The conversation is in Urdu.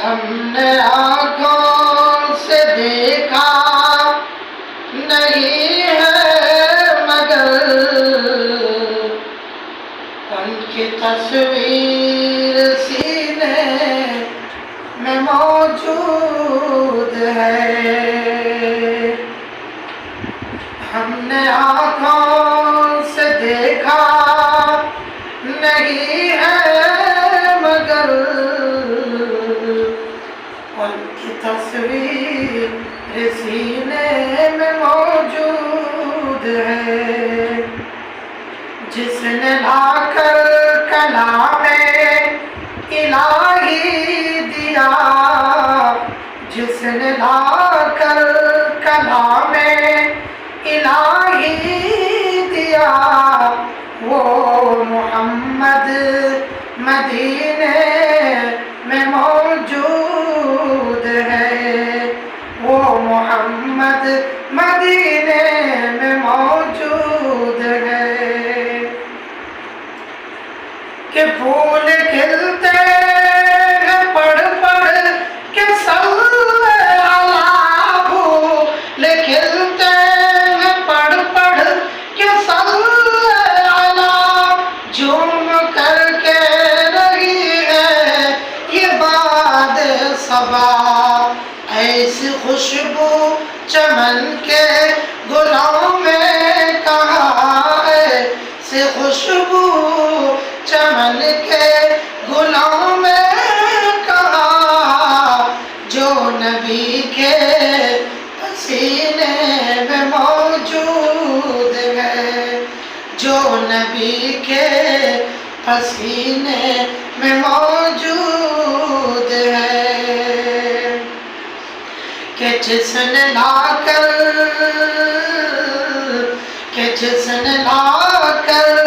ہم نے آنکھوں سے دیکھا نہیں ہے مگر ان کی تصویر سینے میں موجود ہے. ہم نے آنکھوں سے دیکھا نہیں ہے مگر ان کی تصویر سینے میں موجود ہے. جس نے لا کر کلام الہی دیا، جس نے لا کر کلام الہی دیا، وہ محمد مدینے میں موجود ہے. وہ محمد مدینے میں موجود ہے. کہ پھول کھلتے ہیں پڑھ پڑھ کے صلی اللہ، پھول کھلتے ہیں پڑھ پڑھ کے صلی اللہ، جھوم کر کے رہی ہے یہ باد صبا. ایسی خوشبو چمن کے گلوں میں کہاں، ایسی خوشبو چمن کے گلوں میں کہاں، جو نبی کے پسینے میں موجود ہے، جو نبی کے پسینے میں موجود ہے. کہ جس نے لا کر